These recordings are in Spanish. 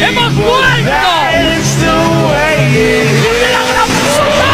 ¡Hemos vuelto! ¡De la gran puta!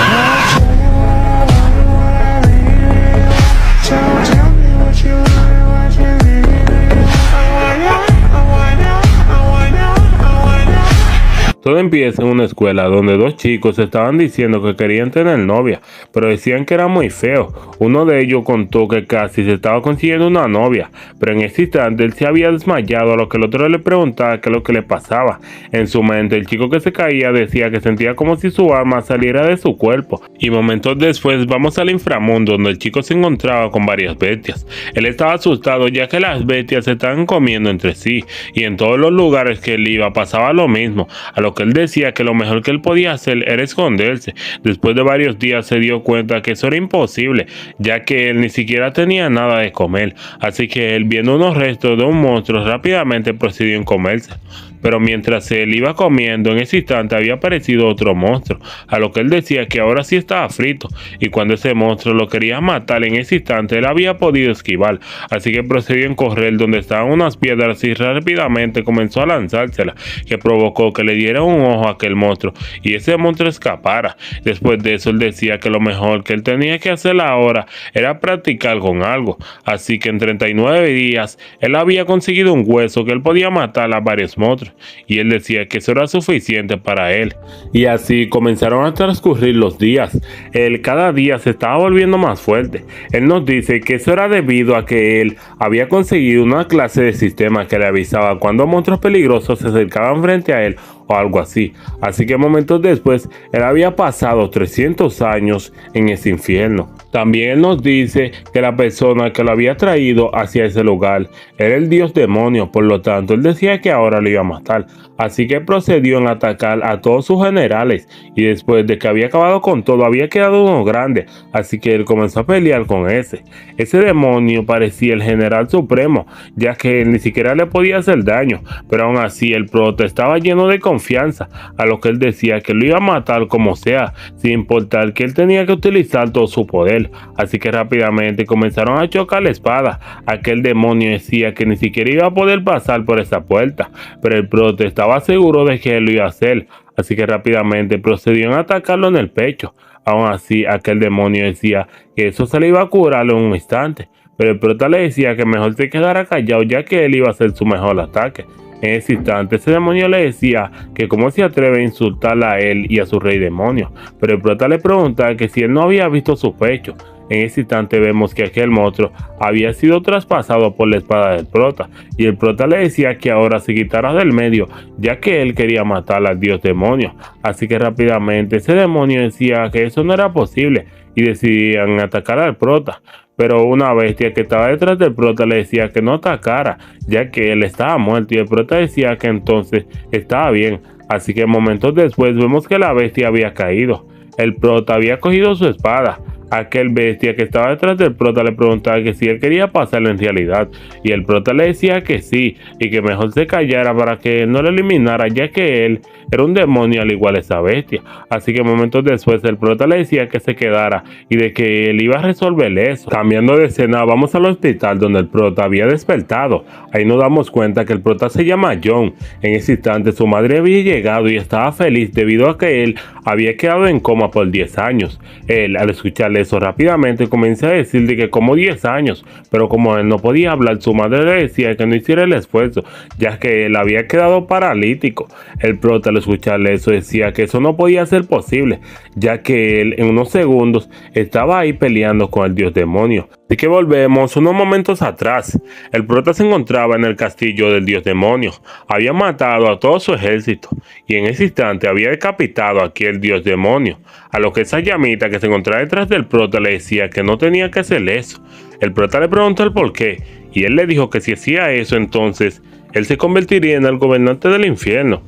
Todo empieza en una escuela donde dos chicos estaban diciendo que querían tener novia, pero decían que era muy feo. Uno de ellos contó que casi se estaba consiguiendo una novia, pero en ese instante él se había desmayado, a lo que el otro le preguntaba qué es lo que le pasaba. En su mente, el chico que se caía decía que sentía como si su alma saliera de su cuerpo. Y momentos después vamos al inframundo, donde el chico se encontraba con varias bestias. Él estaba asustado ya que las bestias se estaban comiendo entre sí, y en todos los lugares que él iba pasaba lo mismo, a lo que él decía que lo mejor que él podía hacer era esconderse. Después de varios días se dio cuenta que eso era imposible, ya que él ni siquiera tenía nada de comer, así que él, viendo unos restos de un monstruo, rápidamente procedió en comerse. Pero mientras él iba comiendo, en ese instante había aparecido otro monstruo, a lo que él decía que ahora sí estaba frito, y cuando ese monstruo lo quería matar, en ese instante él había podido esquivar, así que procedió en correr donde estaban unas piedras y rápidamente comenzó a lanzárselas, que provocó que le diera un ojo a aquel monstruo y ese monstruo escapara. Después de eso él decía que lo mejor que él tenía que hacer ahora era practicar con algo, así que en 39 días él había conseguido un hueso que él podía matar a varios monstruos, y él decía que eso era suficiente para él. Y así comenzaron a transcurrir los días. Él cada día se estaba volviendo más fuerte. Él nos dice que eso era debido a que él había conseguido una clase de sistema que le avisaba cuando monstruos peligrosos se acercaban frente a él o algo así. Así que momentos después él había pasado 300 años en ese infierno. También él nos dice que la persona que lo había traído hacia ese lugar era el dios demonio, por lo tanto él decía que ahora lo iba a matar. Así que procedió en atacar a todos sus generales, y después de que había acabado con todo había quedado uno grande, así que él comenzó a pelear con ese. Ese demonio parecía el general supremo, ya que él ni siquiera le podía hacer daño, pero aún así el prota estaba lleno de confianza, a lo que él decía que lo iba a matar como sea, sin importar que él tenía que utilizar todo su poder. Así que rápidamente comenzaron a chocar la espada. Aquel demonio decía que ni siquiera iba a poder pasar por esa puerta, pero el prota estaba seguro de que él lo iba a hacer, así que rápidamente procedió a atacarlo en el pecho. Aún así, aquel demonio decía que eso se le iba a curar en un instante, pero el prota le decía que mejor se quedara callado, ya que él iba a hacer su mejor ataque. En ese instante, ese demonio le decía que cómo se atreve a insultarla a él y a su rey demonio, pero el prota le preguntaba que si él no había visto su pecho. En ese instante vemos que aquel monstruo había sido traspasado por la espada del prota, y el prota le decía que ahora se quitara del medio, ya que él quería matar al dios demonio. Así que rápidamente ese demonio decía que eso no era posible, y decidían atacar al prota. Pero una bestia que estaba detrás del prota le decía que no atacara, ya que él estaba muerto, y el prota decía que entonces estaba bien. Así que momentos después vemos que la bestia había caído. El prota había cogido su espada. Aquel bestia que estaba detrás del prota le preguntaba que si él quería pasarlo en realidad, y el prota le decía que sí, y que mejor se callara para que no lo eliminara, ya que él era un demonio al igual esa bestia. Así que momentos después el prota le decía que se quedara y de que él iba a resolver eso. Cambiando de escena, vamos al hospital donde el prota había despertado. Ahí nos damos cuenta que el prota se llama John. En ese instante su madre había llegado y estaba feliz debido a que él había quedado en coma por 10 años. Él, al escucharle eso, rápidamente comenzó a decirle que como 10 años, pero como él no podía hablar, su madre le decía que no hiciera el esfuerzo, ya que él había quedado paralítico. El prota, al escucharle eso, decía que eso no podía ser posible, ya que él en unos segundos estaba ahí peleando con el dios demonio. Así que volvemos unos momentos atrás. El prota se encontraba en el castillo del dios demonio. Había matado a todo su ejército, y en ese instante había decapitado a aquel dios demonio, a lo que esa llamita que se encontraba detrás del prota le decía que no tenía que hacer eso. El prota le preguntó el por qué, y él le dijo que si hacía eso, entonces él se convertiría en el gobernante del infierno.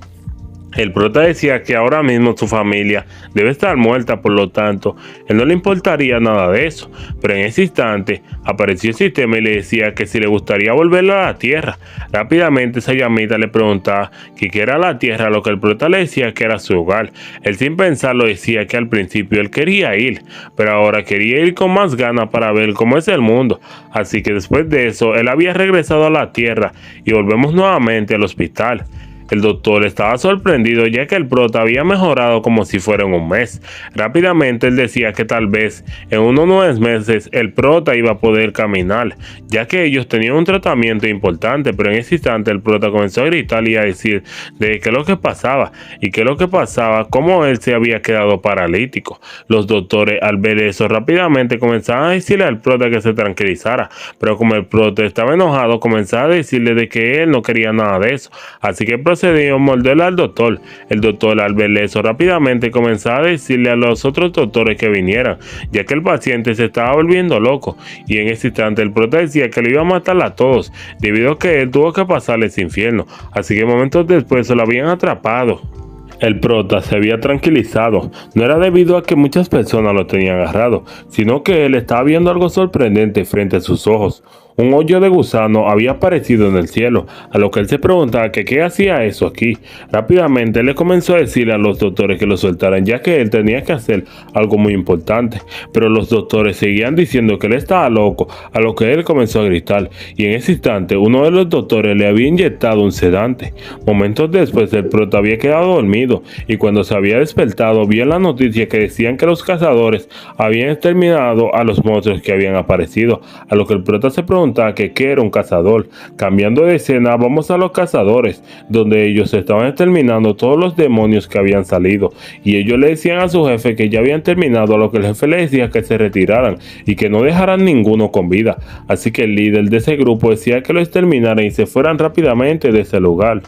El prota decía que ahora mismo su familia debe estar muerta, por lo tanto, él no le importaría nada de eso. Pero en ese instante apareció el sistema y le decía que si le gustaría volverlo a la tierra. Rápidamente esa llamita le preguntaba que qué era la tierra, a lo que el prota le decía que era su hogar. Él sin pensarlo decía que al principio él quería ir, pero ahora quería ir con más ganas para ver cómo es el mundo. Así que después de eso él había regresado a la tierra y volvemos nuevamente al hospital. El doctor estaba sorprendido ya que el prota había mejorado como si fuera en un mes. Rápidamente él decía que tal vez en unos 9 meses el prota iba a poder caminar, ya que ellos tenían un tratamiento importante, pero en ese instante el prota comenzó a gritar y a decir de qué es lo que pasaba y qué es lo que pasaba, cómo él se había quedado paralítico. Los doctores al ver eso rápidamente comenzaron a decirle al prota que se tranquilizara, pero como el prota estaba enojado comenzaba a decirle de que él no quería nada de eso, así que procedió a morderle al doctor. El doctor al ver eso rápidamente comenzaba a decirle a los otros doctores que vinieran, ya que el paciente se estaba volviendo loco, y en ese instante el prota decía que lo iba a matar a todos, debido a que él tuvo que pasar ese infierno, así que momentos después se lo habían atrapado. El prota se había tranquilizado, no era debido a que muchas personas lo tenían agarrado, sino que él estaba viendo algo sorprendente frente a sus ojos. Un hoyo de gusano había aparecido en el cielo, a lo que él se preguntaba que qué hacía eso aquí. Rápidamente él le comenzó a decirle a los doctores que lo soltaran, ya que él tenía que hacer algo muy importante, pero los doctores seguían diciendo que él estaba loco, a lo que él comenzó a gritar, y en ese instante uno de los doctores le había inyectado un sedante. Momentos después el prota había quedado dormido, y cuando se había despertado vio la noticia que decían que los cazadores habían exterminado a los monstruos que habían aparecido, a lo que el prota se preguntaba que qué era un cazador. Cambiando de escena, vamos a los cazadores, donde ellos estaban exterminando todos los demonios que habían salido, y ellos le decían a su jefe que ya habían terminado, a lo que el jefe le decía que se retiraran y que no dejaran ninguno con vida, así que el líder de ese grupo decía que lo exterminaran y se fueran rápidamente de ese lugar.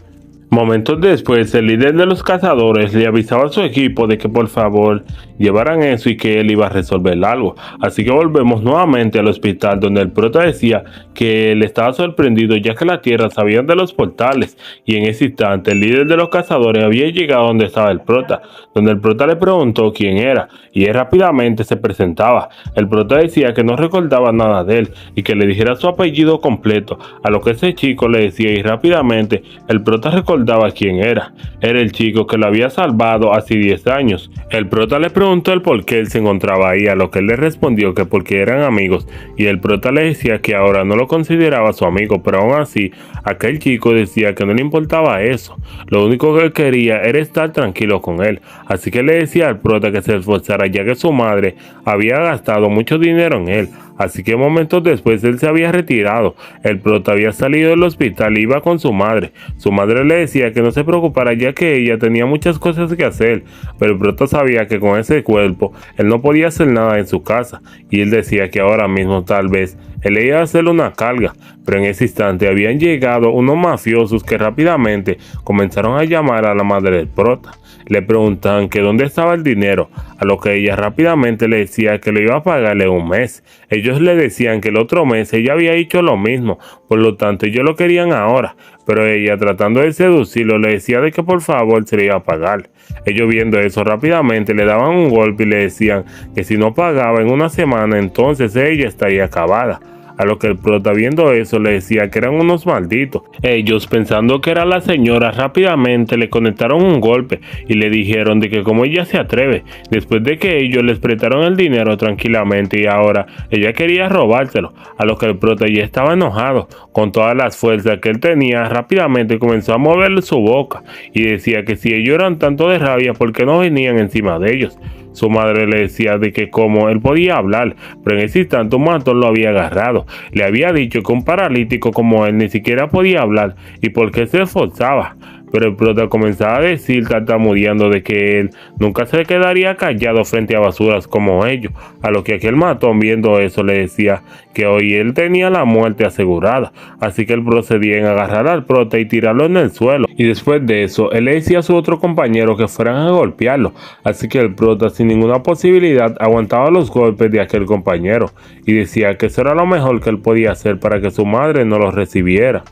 Momentos después, el líder de los cazadores le avisaba a su equipo de que por favor llevaran eso y que él iba a resolver algo. Así que volvemos nuevamente al hospital, donde el prota decía que él estaba sorprendido ya que la tierra sabía de los portales, y en ese instante el líder de los cazadores había llegado donde estaba el prota, donde el prota le preguntó quién era y él rápidamente se presentaba. El prota decía que no recordaba nada de él y que le dijera su apellido completo, a lo que ese chico le decía, y rápidamente el prota recordaba quién era. Era el chico que lo había salvado hace 10 años. El prota le preguntó el por qué él se encontraba ahí, a lo que él le respondió que porque eran amigos, y el prota le decía que ahora no lo consideraba su amigo, pero aún así aquel chico decía que no le importaba eso, lo único que él quería era estar tranquilo con él, así que le decía al prota que se esforzara ya que su madre había gastado mucho dinero en él. Así que momentos después él se había retirado. El prota había salido del hospital y iba con su madre. Su madre le decía que no se preocupara ya que ella tenía muchas cosas que hacer, pero el prota sabía que con ese cuerpo él no podía hacer nada en su casa, y él decía que ahora mismo tal vez él iba a hacerle una carga, pero en ese instante habían llegado unos mafiosos que rápidamente comenzaron a llamar a la madre del prota. Le preguntaban que dónde estaba el dinero, a lo que ella rápidamente le decía que le iba a pagarle un mes. Ellos le decían que el otro mes ella había hecho lo mismo, por lo tanto ellos lo querían ahora, pero ella tratando de seducirlo le decía de que por favor se le iba a pagar. Ellos viendo eso rápidamente le daban un golpe y le decían que si no pagaba en una semana entonces ella estaría acabada. A lo que el prota viendo eso le decía que eran unos malditos. Ellos pensando que era la señora rápidamente le conectaron un golpe y le dijeron de que como ella se atreve, después de que ellos les prestaron el dinero tranquilamente y ahora ella quería robárselo. A lo que el prota ya estaba enojado con todas las fuerzas que él tenía, rápidamente comenzó a moverle su boca y decía que si ellos eran tanto de rabia, ¿por qué no venían encima de ellos? Su madre le decía de que como él podía hablar, pero en ese instante un matón lo había agarrado. Le había dicho que un paralítico como él ni siquiera podía hablar y por qué se esforzaba. Pero el prota comenzaba a decir tartamudeando de que él nunca se quedaría callado frente a basuras como ellos, a lo que aquel matón viendo eso le decía que hoy él tenía la muerte asegurada, así que él procedía en agarrar al prota y tirarlo en el suelo, y después de eso él le decía a su otro compañero que fueran a golpearlo, así que el prota sin ninguna posibilidad aguantaba los golpes de aquel compañero y decía que eso era lo mejor que él podía hacer para que su madre no lo recibiera.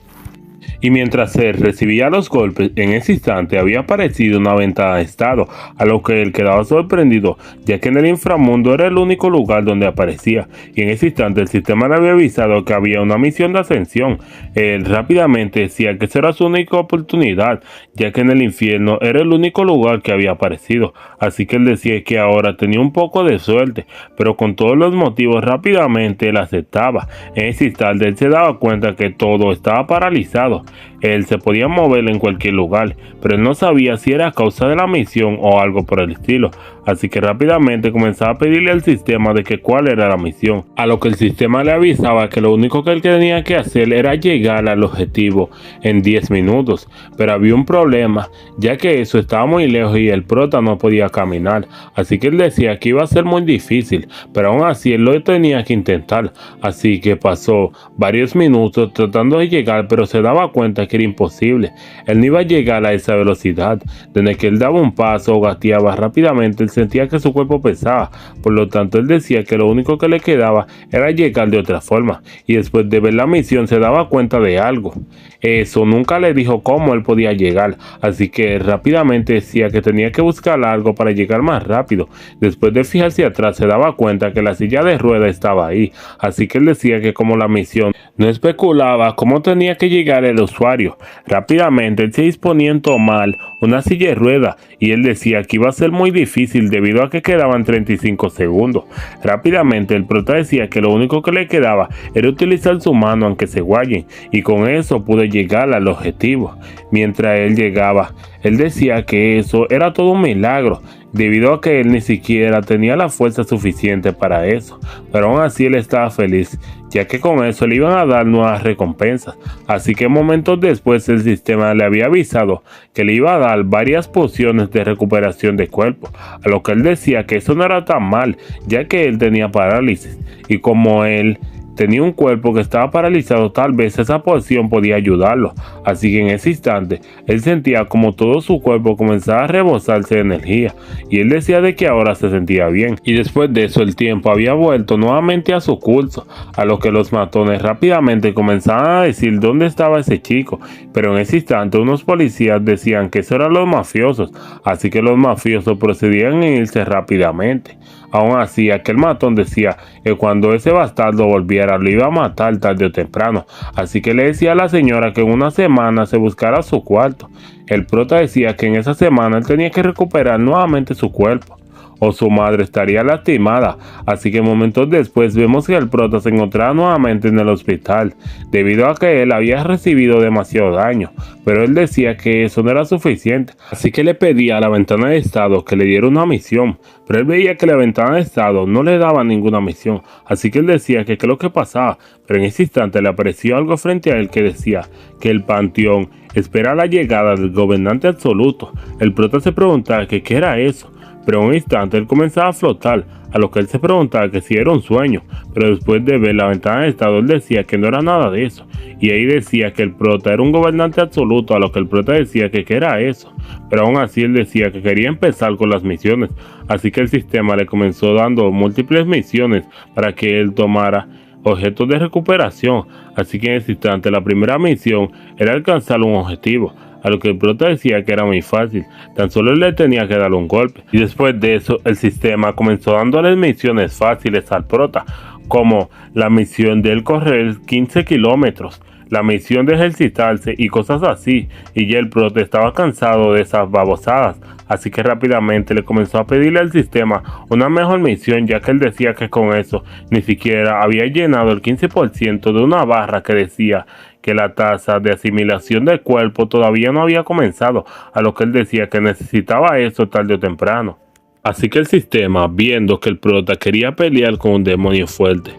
Y mientras él recibía los golpes, en ese instante había aparecido una ventana de estado, a lo que él quedaba sorprendido, ya que en el inframundo era el único lugar donde aparecía, y en ese instante el sistema le había avisado que había una misión de ascensión. Él rápidamente decía que esa era su única oportunidad, ya que en el infierno era el único lugar que había aparecido, así que él decía que ahora tenía un poco de suerte, pero con todos los motivos rápidamente él aceptaba. En ese instante él se daba cuenta que todo estaba paralizado. él se podía mover en cualquier lugar, pero él no sabía si era a causa de la misión o algo por el estilo. Así que rápidamente comenzaba a pedirle al sistema de que cuál era la misión, a lo que el sistema le avisaba que lo único que él tenía que hacer era llegar al objetivo en 10 minutos. Pero había un problema, ya que eso estaba muy lejos y el prota no podía caminar, así que él decía que iba a ser muy difícil, pero aún así él lo tenía que intentar. Así que pasó varios minutos tratando de llegar, pero se daba cuenta que era imposible. Él no iba a llegar a esa velocidad. Desde que él daba un paso o gateaba rápidamente, él sentía que su cuerpo pesaba. Por lo tanto, él decía que lo único que le quedaba era llegar de otra forma. Y después de ver la misión se daba cuenta de algo. Eso nunca le dijo cómo él podía llegar, así que rápidamente decía que tenía que buscar algo para llegar más rápido. Después de fijarse atrás se daba cuenta que la silla de ruedas estaba ahí, así que él decía que como la misión no especulaba cómo tenía que llegar el usuario, rápidamente él se disponía en tomar una silla de ruedas y él decía que iba a ser muy difícil debido a que quedaban 35 segundos. Rápidamente el prota decía que lo único que le quedaba era utilizar su mano aunque se guayen, y con eso pudo llegar al objetivo. Mientras él llegaba, él decía que eso era todo un milagro, debido a que él ni siquiera tenía la fuerza suficiente para eso, pero aún así él estaba feliz, ya que con eso le iban a dar nuevas recompensas. Así que momentos después el sistema le había avisado que le iba a dar varias pociones de recuperación de cuerpo, a lo que él decía que eso no era tan mal, ya que él tenía parálisis, y como él tenía un cuerpo que estaba paralizado, tal vez esa poción podía ayudarlo. Así que en ese instante él sentía como todo su cuerpo comenzaba a rebosarse de energía, y él decía de que ahora se sentía bien. Y después de eso el tiempo había vuelto nuevamente a su curso, a lo que los matones rápidamente comenzaban a decir dónde estaba ese chico, pero en ese instante unos policías decían que eso eran los mafiosos, así que los mafiosos procedían a irse rápidamente. Aún así, aquel matón decía que cuando ese bastardo volviera lo iba a matar tarde o temprano, así que le decía a la señora que en una semana se buscara su cuarto. El prota decía que en esa semana él tenía que recuperar nuevamente su cuerpo, o su madre estaría lastimada. Así que momentos después vemos que el prota se encontraba nuevamente en el hospital, debido a que él había recibido demasiado daño, pero él decía que eso no era suficiente, así que le pedía a la ventana de estado que le diera una misión, pero él veía que la ventana de estado no le daba ninguna misión, así que él decía que qué es lo que pasaba, pero en ese instante le apareció algo frente a él que decía que el panteón espera la llegada del gobernante absoluto. El prota se preguntaba que qué era eso, pero en un instante él comenzaba a flotar, a lo que él se preguntaba que si era un sueño, pero después de ver la ventana de estado él decía que no era nada de eso, y ahí decía que el prota era un gobernante absoluto, a lo que el prota decía que qué era eso, pero aún así él decía que quería empezar con las misiones, así que el sistema le comenzó dando múltiples misiones para que él tomara objetos de recuperación. Así que en ese instante la primera misión era alcanzar un objetivo, a lo que el prota decía que era muy fácil, tan solo le tenía que darle un golpe. Y después de eso el sistema comenzó dándole misiones fáciles al prota, como la misión de él correr 15 kilómetros, la misión de ejercitarse y cosas así, y ya el prota estaba cansado de esas babosadas, así que rápidamente le comenzó a pedirle al sistema una mejor misión, ya que él decía que con eso ni siquiera había llenado el 15% de una barra que decía que la tasa de asimilación del cuerpo todavía no había comenzado, a lo que él decía que necesitaba eso tarde o temprano. Así que el sistema, viendo que el prota quería pelear con un demonio fuerte,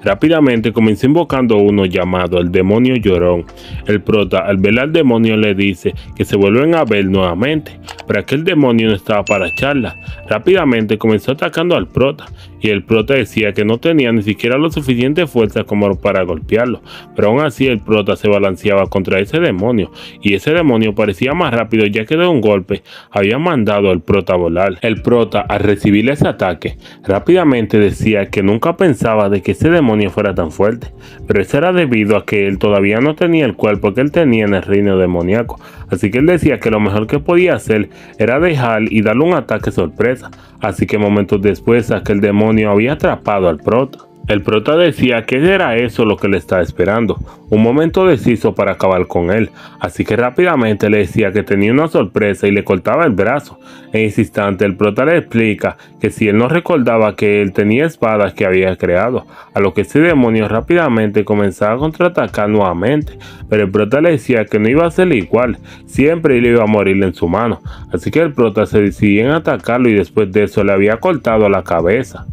rápidamente comenzó invocando uno llamado el demonio llorón. El prota al ver al demonio le dice que se vuelven a ver nuevamente, pero aquel demonio no estaba para charla. Rápidamente comenzó atacando al prota, y el prota decía que no tenía ni siquiera lo suficiente fuerza como para golpearlo, pero aún así el prota se balanceaba contra ese demonio, y ese demonio parecía más rápido, ya que de un golpe había mandado al prota a volar. El prota al recibir ese ataque rápidamente decía que nunca pensaba de que ese demonio fuera tan fuerte, pero eso era debido a que él todavía no tenía el cuerpo que él tenía en el reino demoníaco, así que él decía que lo mejor que podía hacer era dejar y darle un ataque sorpresa. Así que momentos después aquel demonio había atrapado al prota. El prota decía que era eso lo que le estaba esperando, un momento deciso para acabar con él, así que rápidamente le decía que tenía una sorpresa y le cortaba el brazo. En ese instante el prota le explica que si él no recordaba que él tenía espadas que había creado, a lo que ese demonio rápidamente comenzaba a contraatacar nuevamente, pero el prota le decía que no iba a ser igual, siempre le iba a morir en su mano, así que el prota se decidió en atacarlo y después de eso le había cortado la cabeza.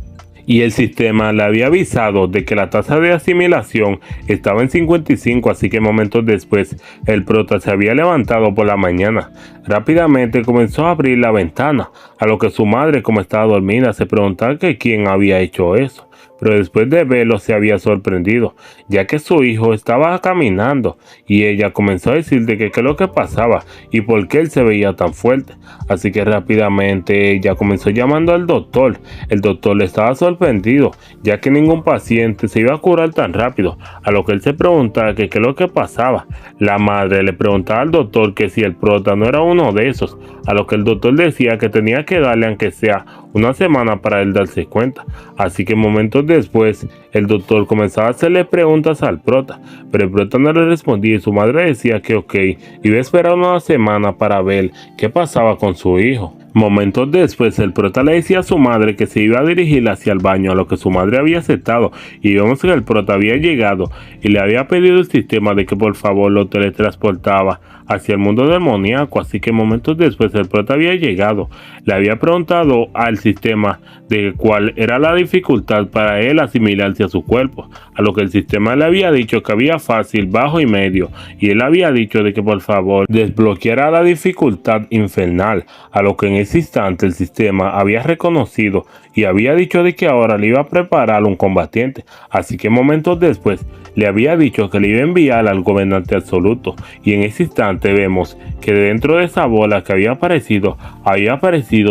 Y el sistema le había avisado de que la tasa de asimilación estaba en 55, así que momentos después el prota se había levantado por la mañana. Rápidamente comenzó a abrir la ventana, a lo que su madre, como estaba dormida, se preguntaba que quién había hecho eso. Pero después de verlo se había sorprendido, ya que su hijo estaba caminando y ella comenzó a decirle que qué es lo que pasaba y por qué él se veía tan fuerte. Así que rápidamente ella comenzó llamando al doctor. El doctor estaba sorprendido, ya que ningún paciente se iba a curar tan rápido, a lo que él se preguntaba que qué es lo que pasaba. La madre le preguntaba al doctor que si el prota no era uno de esos, a lo que el doctor decía que tenía que darle aunque sea una semana para él darse cuenta. Así que momentos después el doctor comenzaba a hacerle preguntas al prota, pero el prota no le respondía y su madre decía que ok, iba a esperar una semana para ver qué pasaba con su hijo. Momentos después el prota le decía a su madre que se iba a dirigir hacia el baño, a lo que su madre había aceptado, y vemos que el prota había llegado y le había pedido al sistema de que por favor lo teletransportaba hacia el mundo demoníaco. Así que momentos después el prota había llegado, le había preguntado al sistema de cuál era la dificultad para él asimilarse a su cuerpo, a lo que el sistema le había dicho que había fácil, bajo y medio, y él había dicho de que por favor desbloqueara la dificultad infernal, a lo que en ese instante el sistema había reconocido y había dicho de que ahora le iba a preparar un combatiente. Así que momentos después le había dicho que le iba a enviar al gobernante absoluto, y en ese instante vemos que dentro de esa bola que había aparecido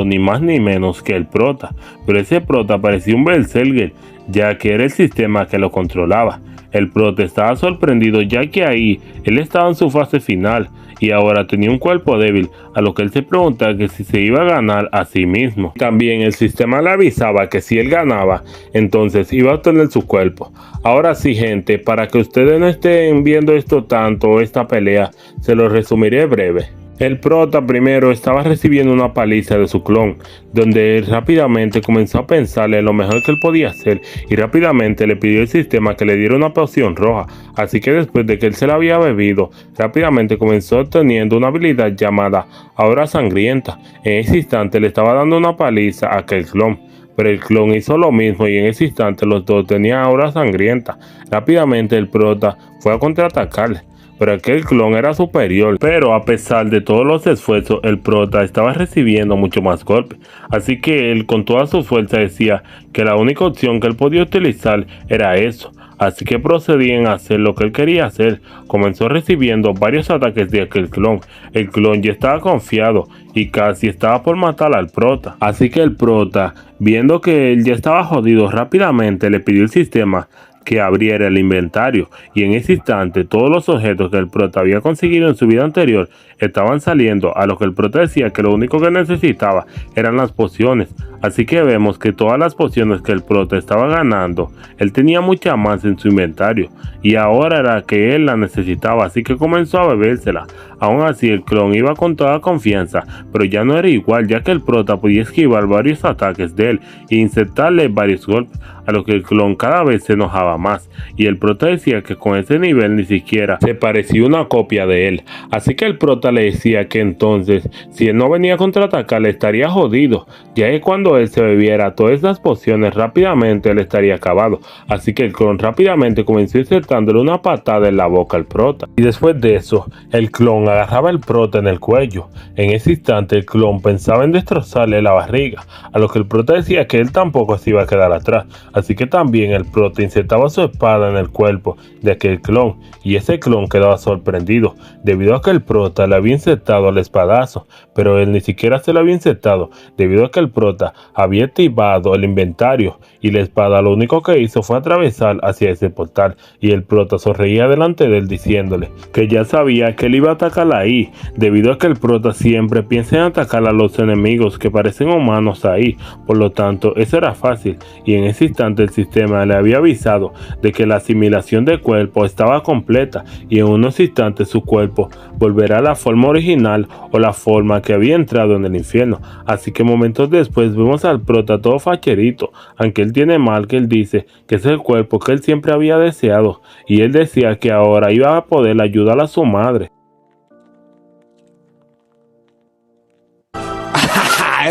ni más ni menos que el prota, pero ese prota parecía un berserker, ya que era el sistema que lo controlaba. El prota estaba sorprendido, ya que ahí él estaba en su fase final y ahora tenía un cuerpo débil, a lo que él se preguntaba que si se iba a ganar a sí mismo. También el sistema le avisaba que si él ganaba, entonces iba a obtener su cuerpo. Ahora sí, gente, para que ustedes no estén viendo esto tanto, esta pelea, se lo resumiré breve. El prota primero estaba recibiendo una paliza de su clon, donde él rápidamente comenzó a pensarle lo mejor que él podía hacer y rápidamente le pidió al sistema que le diera una poción roja. Así que después de que él se la había bebido, rápidamente comenzó obteniendo una habilidad llamada Aura Sangrienta. En ese instante le estaba dando una paliza a aquel clon, pero el clon hizo lo mismo y en ese instante los dos tenían aura sangrienta. Rápidamente el prota fue a contraatacarle, pero aquel clon era superior, pero a pesar de todos los esfuerzos el prota estaba recibiendo mucho más golpes, así que él con toda su fuerza decía que la única opción que él podía utilizar era eso. Así que procedían a hacer lo que él quería hacer. Comenzó recibiendo varios ataques de aquel clon. El clon ya estaba confiado y casi estaba por matar al prota. Así que el prota, viendo que él ya estaba jodido, rápidamente le pidió al sistema que abriera el inventario, y en ese instante todos los objetos que el prota había conseguido en su vida anterior estaban saliendo, a lo que el prota decía que lo único que necesitaba eran las pociones. Así que vemos que todas las pociones que el prota estaba ganando, él tenía mucha más en su inventario y ahora era que él la necesitaba, así que comenzó a bebérsela. Aún así el clon iba con toda confianza, pero ya no era igual, ya que el prota podía esquivar varios ataques de él e insertarle varios golpes, a lo que el clon cada vez se enojaba más, y el prota decía que con ese nivel ni siquiera se parecía una copia de él. Así que el prota le decía que entonces si él no venía a contraatacarle estaría jodido, ya que cuando él se bebiera todas esas pociones rápidamente él estaría acabado. Así que el clon rápidamente comenzó insertándole una patada en la boca al prota, y después de eso el clon agarraba al prota en el cuello. En ese instante el clon pensaba en destrozarle la barriga, a lo que el prota decía que él tampoco se iba a quedar atrás. Así que también el prota insertaba su espada en el cuerpo de aquel clon, y ese clon quedaba sorprendido debido a que el prota le le había insertado el espadazo, pero él ni siquiera se lo había insertado, debido a que el prota había activado el inventario y la espada lo único que hizo fue atravesar hacia ese portal, y el prota sonreía delante de él diciéndole que ya sabía que él iba a atacar ahí, debido a que el prota siempre piensa en atacar a los enemigos que parecen humanos ahí. Por lo tanto, eso era fácil, y en ese instante el sistema le había avisado de que la asimilación de cuerpo estaba completa, y en unos instantes su cuerpo volverá a la forma original o la forma que había entrado en el infierno. Así que momentos después vemos al prota todo facherito, aunque él tiene mal que él dice que es el cuerpo que él siempre había deseado, y él decía que ahora iba a poder ayudar a su madre.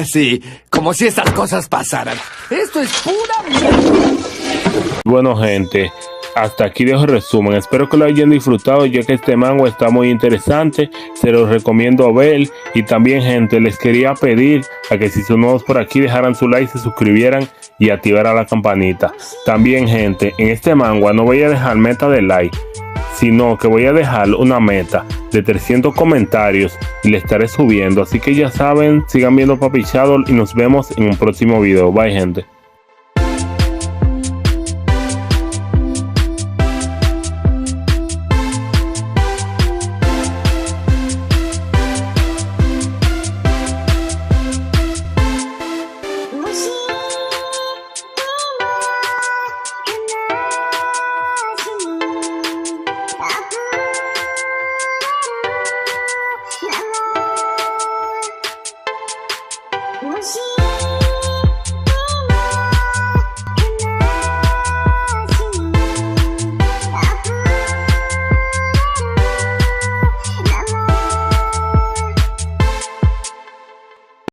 Sí, como si estas cosas pasaran. Esto es pura mierda. Bueno, gente, hasta aquí dejo el resumen. Espero que lo hayan disfrutado, ya que este manga está muy interesante. Se los recomiendo ver. Y también, gente, les quería pedir a que si son nuevos por aquí dejaran su like, se suscribieran y activaran la campanita. También, gente, en este manga no voy a dejar meta de like, sino que voy a dejar una meta de 300 comentarios y le estaré subiendo. Así que ya saben, sigan viendo Papi Shadow y nos vemos en un próximo video. Bye, gente. She